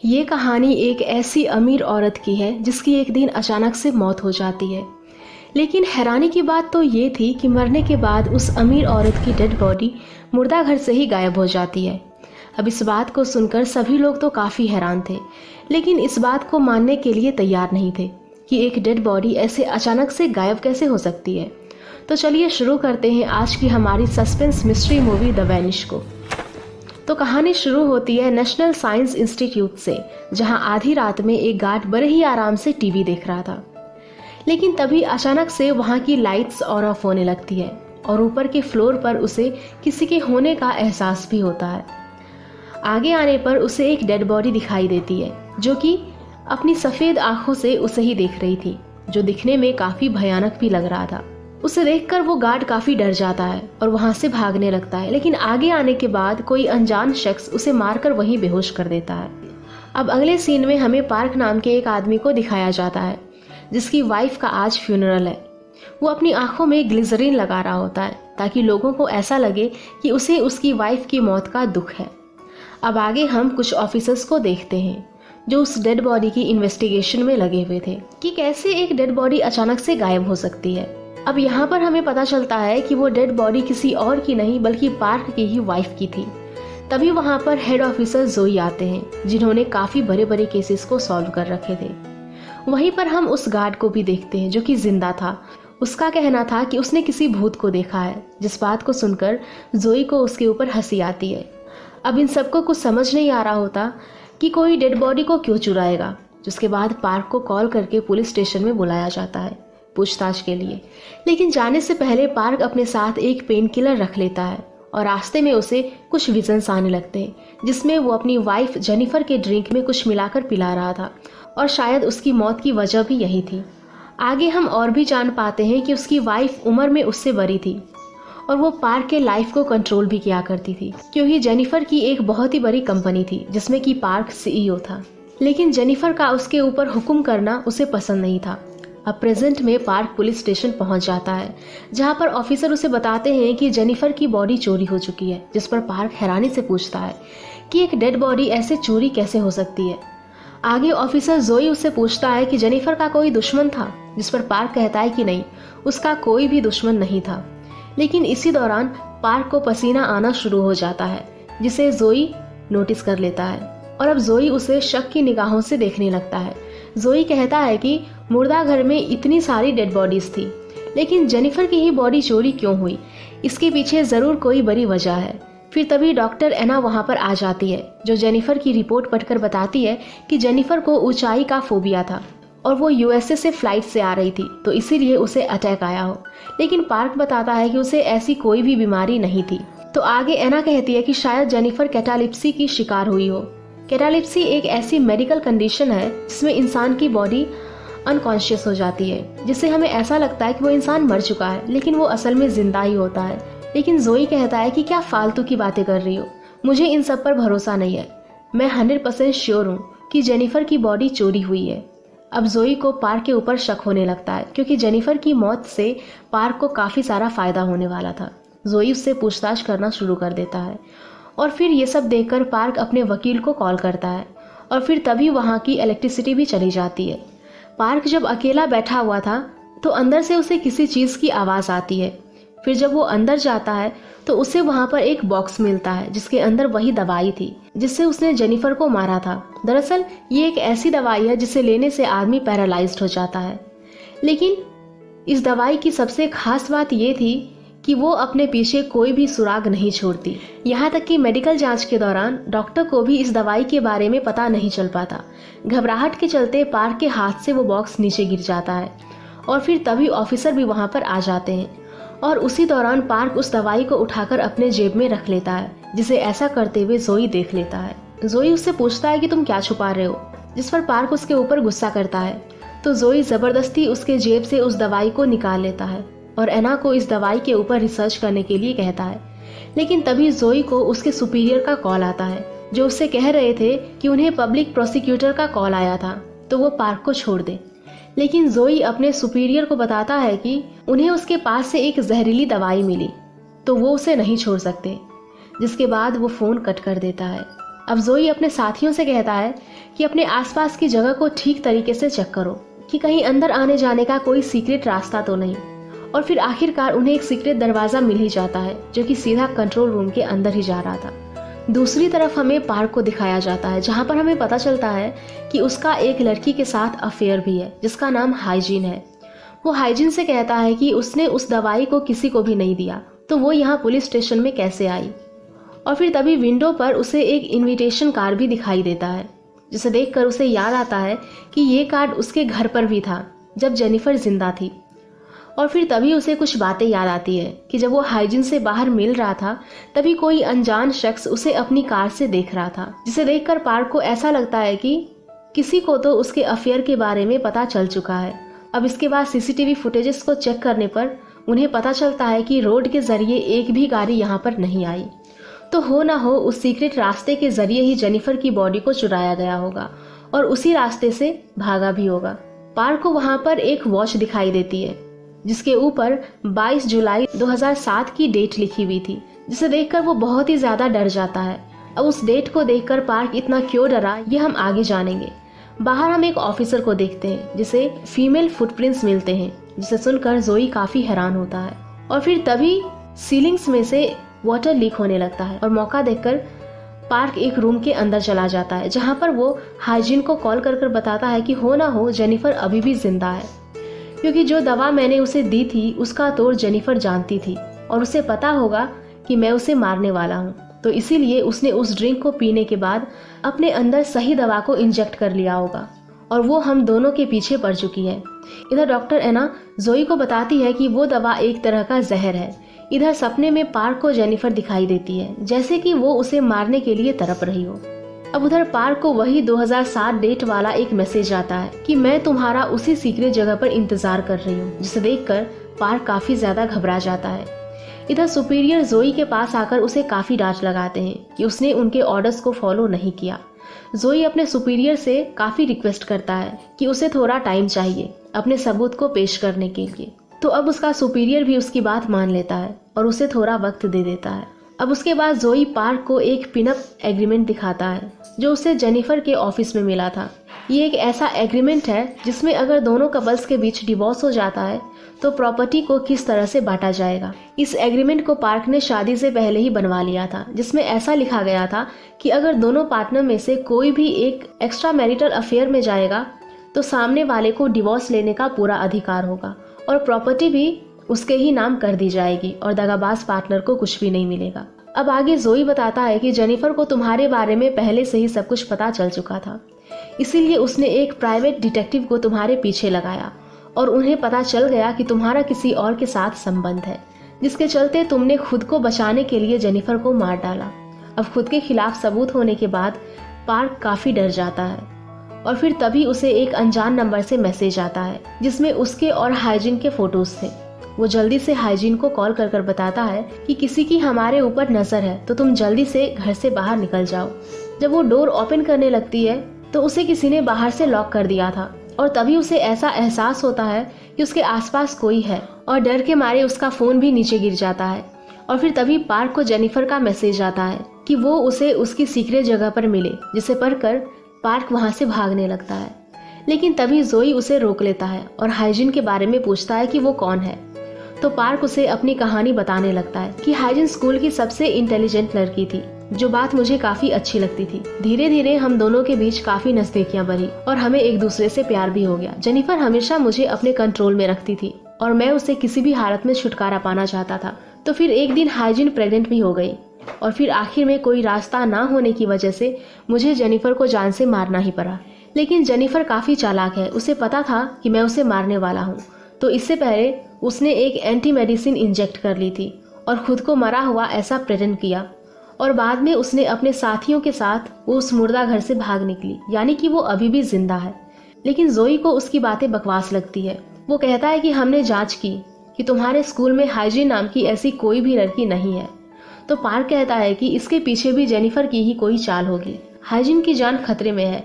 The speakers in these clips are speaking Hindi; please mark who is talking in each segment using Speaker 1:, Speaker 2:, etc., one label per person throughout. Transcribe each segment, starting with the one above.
Speaker 1: ये कहानी एक ऐसी अमीर औरत की है जिसकी एक दिन अचानक से मौत हो जाती है। लेकिन हैरानी की बात तो ये थी कि मरने के बाद उस अमीर औरत की डेड बॉडी मुर्दा घर से ही गायब हो जाती है। अब इस बात को सुनकर सभी लोग तो काफ़ी हैरान थे, लेकिन इस बात को मानने के लिए तैयार नहीं थे कि एक डेड बॉडी ऐसे अचानक से गायब कैसे हो सकती है। तो चलिए शुरू करते हैं आज की हमारी suspense mystery movie the vanish को। तो कहानी शुरू होती है नेशनल साइंस इंस्टीट्यूट से, जहां आधी रात में एक गार्ड बड़े ही आराम से टीवी देख रहा था। लेकिन तभी अचानक से वहां की लाइट्स और ऑफ होने लगती है और ऊपर के फ्लोर पर उसे किसी के होने का एहसास भी होता है। आगे आने पर उसे एक डेड बॉडी दिखाई देती है जो कि अपनी सफेद आंखों से उसे ही देख रही थी, जो दिखने में काफी भयानक भी लग रहा था। उसे देखकर वो गार्ड काफी डर जाता है और वहां से भागने लगता है, लेकिन आगे आने के बाद कोई अनजान शख्स उसे मारकर वहीं बेहोश कर देता है। अब अगले सीन में हमें पार्क नाम के एक आदमी को दिखाया जाता है जिसकी वाइफ का आज फ्यूनरल है। वो अपनी आंखों में ग्लिसरीन लगा रहा होता है ताकि लोगों को ऐसा लगे कि उसे उसकी वाइफ की मौत का दुख है। अब आगे हम कुछ ऑफिसर्स को देखते हैं जो उस डेड बॉडी की इन्वेस्टिगेशन में लगे हुए थे कि कैसे एक डेड बॉडी अचानक से गायब हो सकती है। अब यहाँ पर हमें पता चलता है कि वो डेड बॉडी किसी और की नहीं बल्कि पार्क की ही वाइफ की थी। तभी वहाँ पर हेड ऑफिसर जोई आते हैं जिन्होंने काफी बड़े बड़े केसेस को सॉल्व कर रखे थे। वहीं पर हम उस गार्ड को भी देखते हैं जो कि जिंदा था। उसका कहना था कि उसने किसी भूत को देखा है, जिस बात को सुनकर जोई को उसके ऊपर हंसी आती है। अब इन सबको कुछ समझ नहीं आ रहा होता कि कोई डेड बॉडी को क्यों चुराएगा। जिसके बाद पार्क को कॉल करके पुलिस स्टेशन में बुलाया जाता है पूछताछ के लिए। लेकिन जाने से पहले पार्क अपने साथ एक पेन किलर रख लेता है और रास्ते में उसे कुछ विजन्स आने लगते हैं जिसमें वो अपनी वाइफ जेनिफर के ड्रिंक में कुछ मिलाकर पिला रहा था और शायद उसकी मौत की वजह भी यही थी। आगे हम और भी जान पाते हैं कि उसकी वाइफ उम्र में उससे बड़ी थी और वो पार्क के लाइफ को कंट्रोल भी किया करती थी, क्योंकि जेनिफर की एक बहुत ही बड़ी कंपनी थी जिसमें कि पार्क सीईओ था। लेकिन जेनिफर का उसके ऊपर हुक्म करना उसे पसंद नहीं था। अब प्रेजेंट में पार्क पुलिस स्टेशन पहुंच जाता है जहां पर ऑफिसर उसे बताते हैं कि जेनिफर की बॉडी चोरी हो चुकी है। जिस पर पार्क हैरानी से पूछता है कि एक डेड बॉडी ऐसे चोरी कैसे हो सकती है। आगे ऑफिसर जोई उससे पूछता है कि जेनिफर का कोई दुश्मन था, जिस पर पार्क कहता है कि नहीं, उसका कोई भी दुश्मन नहीं था। लेकिन इसी दौरान पार्क को पसीना आना शुरू हो जाता है जिसे जोई नोटिस कर लेता है और अब जोई उसे शक की निगाहों से देखने लगता है। जोई कहता है कि मुर्दा घर में इतनी सारी डेड बॉडीज थी, लेकिन जेनिफर की ही बॉडी चोरी क्यों हुई, इसके पीछे जरूर कोई बड़ी वजह है। फिर तभी डॉक्टर एना वहां पर आ जाती है जो जेनिफर की रिपोर्ट पढ़कर बताती है कि जेनिफर को ऊंचाई का फोबिया था और वो यूएसए से फ्लाइट से आ रही थी, तो इसीलिए उसे अटैक आया हो। लेकिन पार्क बताता है कि उसे ऐसी कोई भी बीमारी नहीं थी। तो आगे एना कहती है कि शायद जेनिफर कैटालिप्सी की शिकार हुई हो। कैटालिप्सी एक ऐसी मेडिकल कंडीशन है जिसमें इंसान की बॉडी अनकॉन्शियस हो जाती है, जिससे हमें ऐसा लगता है कि वो इंसान मर चुका है, लेकिन वो असल में जिंदा ही होता है। लेकिन जोई कहता है कि क्या फालतू की बातें कर रही हो, मुझे इन सब पर भरोसा नहीं है। मैं 100% श्योर हूँ कि जेनिफर की बॉडी चोरी हुई है। अब जोई को पार्क के ऊपर शक होने लगता है क्योंकि जेनिफर की मौत से पार्क को काफी सारा फायदा होने वाला था। जोई उससे पूछताछ करना शुरू कर देता है और फिर ये सब देखकर पार्क अपने वकील को कॉल करता है और फिर तभी वहाँ की इलेक्ट्रिसिटी भी चली जाती है। पार्क जब अकेला बैठा हुआ था तो अंदर से उसे किसी चीज की आवाज आती है। फिर जब वो अंदर जाता है तो उसे वहाँ पर एक बॉक्स मिलता है जिसके अंदर वही दवाई थी जिससे उसने जेनिफर को मारा था। दरअसल ये एक ऐसी दवाई है जिसे लेने से आदमी पैरालाइज्ड हो जाता है। लेकिन इस दवाई की सबसे खास बात ये थी कि वो अपने पीछे कोई भी सुराग नहीं छोड़ती। यहाँ तक कि मेडिकल जांच के दौरान डॉक्टर को भी इस दवाई के बारे में पता नहीं चल पाता। घबराहट के चलते पार्क के हाथ से वो बॉक्स नीचे गिर जाता है और फिर तभी ऑफिसर भी वहाँ पर आ जाते हैं और उसी दौरान पार्क उस दवाई को उठाकर अपने जेब में रख लेता है, जिसे ऐसा करते हुए जोई देख लेता है। जोई उससे पूछता है कि तुम क्या छुपा रहे हो, जिस पर पार्क उसके ऊपर गुस्सा करता है। तो जोई जबरदस्ती उसके जेब से उस दवाई को निकाल लेता है और एना को इस दवाई के ऊपर रिसर्च करने के लिए कहता है। लेकिन तभी जोई को उसके सुपीरियर का कॉल आता है जो उससे कह रहे थे कि उन्हें पब्लिक प्रोसिक्यूटर का कॉल आया था तो वो पार्क को छोड़ दे। लेकिन जोई अपने सुपीरियर को बताता है कि उन्हें उसके पास से एक जहरीली दवाई मिली तो वो उसे नहीं छोड़ सकते, जिसके बाद वो फोन कट कर देता है अब जोई अपने साथियों से कहता है कि अपने आसपास की जगह को ठीक तरीके से चेक करो कि कहीं अंदर आने जाने का कोई सीक्रेट रास्ता तो नहीं। और फिर आखिरकार उन्हें एक सीक्रेट दरवाजा मिल ही जाता है जो कि सीधा कंट्रोल रूम के अंदर ही जा रहा था। दूसरी तरफ हमें पार्क को दिखाया जाता है जहां पर हमें पता चलता है कि उसका एक लड़की के साथ अफेयर भी है जिसका नाम हाइजीन है। वो हाइजीन से कहता है कि उसने उस दवाई को किसी को भी नहीं दिया, तो वो यहाँ पुलिस स्टेशन में कैसे आई। और फिर तभी विंडो पर उसे एक इनविटेशन कार्ड भी दिखाई देता है जिसे देखकर उसे याद आता है कि ये कार्ड उसके घर पर भी था जब जेनिफर जिंदा थी। और फिर तभी उसे कुछ बातें याद आती है कि जब वो हाइजीन से बाहर मिल रहा था तभी कोई अनजान शख्स उसे अपनी कार से देख रहा था, जिसे देखकर पार्क को ऐसा लगता है कि किसी को तो उसके अफेयर के बारे में पता चल चुका है। अब इसके बाद सीसीटीवी फुटेजेस को चेक करने पर उन्हें पता चलता है कि रोड के जरिए एक भी गाड़ी यहाँ पर नहीं आई, तो हो ना हो उस सीक्रेट रास्ते के जरिए ही जेनिफर की बॉडी को चुराया गया होगा और उसी रास्ते से भागा भी होगा। पार्क को वहाँ पर एक वॉच दिखाई देती है जिसके ऊपर 22 जुलाई 2007 की डेट लिखी हुई थी, जिसे देखकर वो बहुत ही ज्यादा डर जाता है। अब उस डेट को देखकर पार्क इतना क्यों डरा ये हम आगे जानेंगे। बाहर हम एक ऑफिसर को देखते हैं जिसे फीमेल फुटप्रिंट्स मिलते हैं, जिसे सुनकर जोई काफी हैरान होता है। और फिर तभी सीलिंग्स में से वाटर लीक होने लगता है और मौका देखकर पार्क एक रूम के अंदर चला जाता है जहां पर वो हाइजीन को कॉल कर बताता है कि हो ना हो जेनिफर अभी भी जिंदा है, क्योंकि जो दवा मैंने उसे दी थी उसका तोड़ जेनिफर जानती थी और उसे पता होगा कि मैं उसे मारने वाला हूँ, तो इसीलिए उसने उस ड्रिंक को पीने के बाद अपने अंदर सही दवा को इंजेक्ट कर लिया होगा और वो हम दोनों के पीछे पड़ चुकी है। इधर डॉक्टर एना जोई को बताती है कि वो दवा एक तरह का जहर है। इधर सपने में पार्क को जेनिफर दिखाई देती है जैसे कि वो उसे मारने के लिए तड़प रही हो। अब उधर पार्क को वही 2007 डेट वाला एक मैसेज आता है कि मैं तुम्हारा उसी सीक्रेट जगह पर इंतजार कर रही हूँ, जिसे देखकर पार्क काफी ज्यादा घबरा जाता है। इधर सुपीरियर जोई के पास आकर उसे काफी डांट लगाते हैं कि उसने उनके ऑर्डर्स को फॉलो नहीं किया। जोई अपने सुपीरियर से काफी रिक्वेस्ट करता है कि उसे थोड़ा टाइम चाहिए अपने सबूत को पेश करने के लिए, तो अब उसका सुपीरियर भी उसकी बात मान लेता है और उसे थोड़ा वक्त दे देता है। अब उसके बाद जोई पार्क को एक पिनअप एग्रीमेंट दिखाता है जो उसे जेनिफर के ऑफिस में मिला था। ये एक ऐसा एग्रीमेंट है जिसमें अगर दोनों कपल्स के बीच डिवोर्स हो जाता है तो प्रॉपर्टी को किस तरह से बांटा जाएगा। इस एग्रीमेंट को पार्क ने शादी से पहले ही बनवा लिया था, जिसमें ऐसा लिखा गया था कि अगर दोनों पार्टनर में से कोई भी एक एक्स्ट्रा मैरिटल अफेयर में जाएगा तो सामने वाले को डिवोर्स लेने का पूरा अधिकार होगा और प्रॉपर्टी भी उसके ही नाम कर दी जाएगी और दगाबाज पार्टनर को कुछ भी नहीं मिलेगा। अब आगे जोई बताता है कि जेनिफर को तुम्हारे बारे में पहले से ही सब कुछ पता चल चुका था, इसीलिए उसने एक प्राइवेट डिटेक्टिव को तुम्हारे पीछे लगाया और उन्हें पता चल गया कि तुम्हारा किसी और के साथ संबंध है, जिसके चलते तुमने खुद को बचाने के लिए जेनिफर को मार डाला। अब खुद के खिलाफ सबूत होने के बाद पार्क काफी डर जाता है और फिर तभी उसे एक अनजान नंबर से मैसेज आता है जिसमें उसके और हाइजीन के फोटोज थे। वो जल्दी से हाइजीन को कॉल कर बताता है कि किसी की हमारे ऊपर नजर है तो तुम जल्दी से घर से बाहर निकल जाओ। जब वो डोर ओपन करने लगती है तो उसे किसी ने बाहर से लॉक कर दिया था और तभी उसे ऐसा एहसास होता है कि उसके आसपास कोई है और डर के मारे उसका फोन भी नीचे गिर जाता है। और फिर तभी पार्क को जेनिफर का मैसेज आता है कि वो उसे उसकी सीक्रेट जगह पर मिले, जिसे पढ़कर पार्क वहां से भागने लगता है। लेकिन तभी जोई उसे रोक लेता है और हाइजीन के बारे में पूछता है कि वो कौन है। तो पार्क उसे अपनी कहानी बताने लगता है कि हाइजीन स्कूल की सबसे इंटेलिजेंट लड़की थी, जो बात मुझे काफी अच्छी लगती थी। धीरे धीरे हम दोनों के बीच काफी नजदीकियां बढ़ी और हमें एक दूसरे से प्यार भी हो गया। जेनिफर हमेशा मुझे अपने कंट्रोल में रखती थी और मैं उसे किसी भी हालत में छुटकारा पाना चाहता था। तो फिर एक दिन हाइजीन प्रेग्नेंट भी हो गई और फिर आखिर में कोई रास्ता ना होने की वजह से मुझे जेनिफर को जान से मारना ही पड़ा। लेकिन जेनिफर काफी चालाक है, उसे पता था कि मैं उसे मारने वाला हूँ, तो इससे पहले उसने एक एंटी मेडिसिन इंजेक्ट कर ली थी और खुद को मरा हुआ ऐसा प्रेजेंट किया और बाद में उसने अपने साथियों के साथ वो उस मुर्दा घर से भाग निकली, यानी कि वो अभी भी जिंदा है। लेकिन जोई को उसकी बातें बकवास लगती है। वो कहता है कि हमने जांच की कि तुम्हारे स्कूल में हाइजीन नाम की ऐसी कोई भी लड़की नहीं है। तो पार्क कहता है कि इसके पीछे भी जेनिफर की ही कोई चाल होगी। हाइजीन की जान खतरे में है,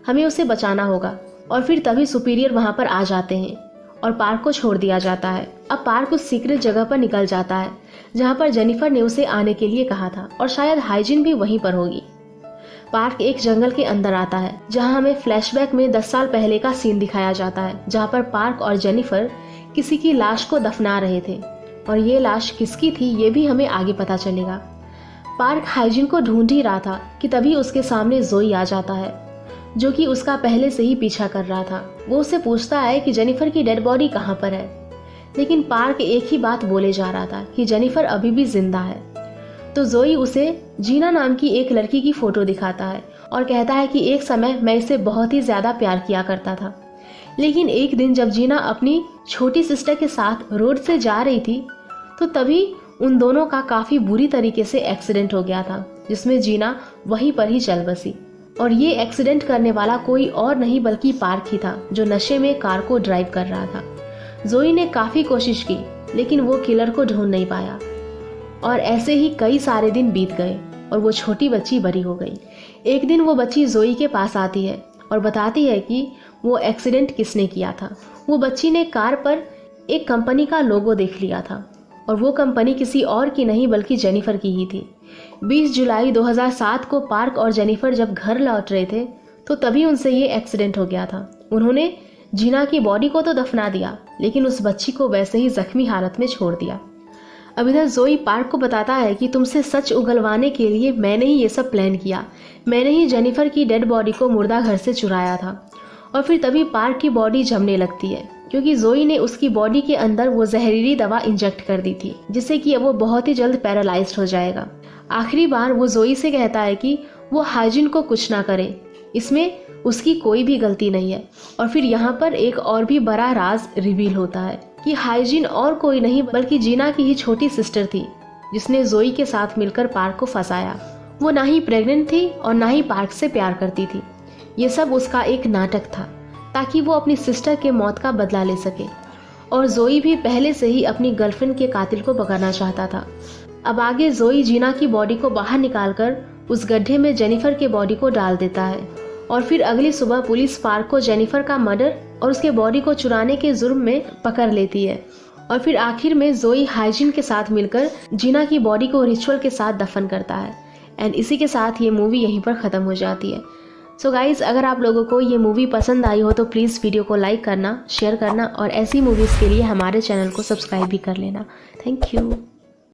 Speaker 1: हमें उसे बचाना होगा। और फिर तभी सुपीरियर वहां पर आ जाते हैं और पार्क को छोड़ दिया जाता है। अब पार्क उस सीक्रेट जगह पर निकल जाता है जहां पर जेनिफर ने उसे आने के लिए कहा था और शायद हाइजीन भी वहीं पर होगी। पार्क एक जंगल के अंदर आता है, जहां हमें फ्लैशबैक में 10 साल पहले का सीन दिखाया जाता है, जहां पर पार्क और जेनिफर किसी की लाश को दफना रहे थे और ये लाश किसकी थी ये भी हमें आगे पता चलेगा। पार्क हाइजिन को ढूंढ ही रहा था कि तभी उसके सामने जोई आ जाता है, जो कि उसका पहले से ही पीछा कर रहा था। वो उससे पूछता है कि जेनिफर की डेड बॉडी कहाँ पर है, लेकिन पार्क एक ही बात बोले जा रहा था कि जेनिफर अभी भी जिंदा है। तो जोई उसे जीना नाम की एक लड़की की फोटो दिखाता है और कहता है कि एक समय मैं इसे बहुत ही ज्यादा प्यार किया करता था, लेकिन एक दिन जब जीना अपनी छोटी सिस्टर के साथ रोड से जा रही थी तो तभी उन दोनों का काफी बुरी तरीके से एक्सीडेंट हो गया था, जिसमें जीना वहीं पर ही चल बसी। और ये एक्सीडेंट करने वाला कोई और नहीं बल्कि पार्क ही था, जो नशे में कार को ड्राइव कर रहा था। जोई ने काफी कोशिश की, लेकिन वो किलर को ढूंढ नहीं पाया और ऐसे ही कई सारे दिन बीत गए और वो छोटी बच्ची बड़ी हो गई। एक दिन वो बच्ची जोई के पास आती है और बताती है कि वो एक्सीडेंट किसने किया था। वो बच्ची ने कार पर एक कंपनी का लोगो देख लिया था और वो कंपनी किसी और की नहीं बल्कि जेनिफर की ही थी। 20 जुलाई 2007 को पार्क और जेनिफर जब घर लौट रहे थे तो तभी उनसे ये एक्सीडेंट हो गया था। उन्होंने जीना की बॉडी को तो दफना दिया, लेकिन उस बच्ची को वैसे ही जख्मी हालत में छोड़ दिया। अब इधर जोई पार्क को बताता है कि तुमसे सच उगलवाने के लिए मैंने ही ये सब प्लान किया, मैंने ही जेनिफर की डेड बॉडी को मुर्दा घर से चुराया था। और फिर तभी पार्क की बॉडी जमने लगती है, क्योंकि जोई ने उसकी बॉडी के अंदर वो जहरीली दवा इंजेक्ट कर दी थी, जिससे कि अब वो बहुत ही जल्द पैरालाइज्ड हो जाएगा। आखिरी बार वो जोई से कहता है कि वो हाइजिन को कुछ ना करे, इसमें उसकी कोई भी गलती नहीं है। और फिर यहाँ पर एक और भी बड़ा राज रिवील होता है कि हाइजिन और कोई नहीं बल्कि जीना की ही छोटी सिस्टर थी, जिसने जोई के साथ मिलकर पार्क को फंसाया। वो ना ही प्रेग्नेंट थी और ना ही पार्क से प्यार करती थी। ये सब उसका एक नाटक था ताकि वो अपनी सिस्टर के मौत का बदला ले सके। और जोई भी पहले से ही अपनी गर्लफ्रेंड के कातिल को पकड़ना चाहता था। अब आगे जोई जीना की बॉडी को बाहर निकालकर उस गड्ढे में जेनिफर के बॉडी को डाल देता है और फिर अगली सुबह पुलिस पार्क को जेनिफर का मर्डर और उसके बॉडी को चुराने के जुर्म में पकड़ लेती है। और फिर आखिर में जोई हाइजिन के साथ मिलकर जीना की बॉडी को रिचुअल के साथ दफन करता है। एंड इसी के साथ ये मूवी यहीं पर ख़त्म हो जाती है। सो गाइज, अगर आप लोगों को ये मूवी पसंद आई हो तो प्लीज़ वीडियो को लाइक करना, शेयर करना और ऐसी मूवीज़ के लिए हमारे चैनल को सब्सक्राइब भी कर लेना। Thank you.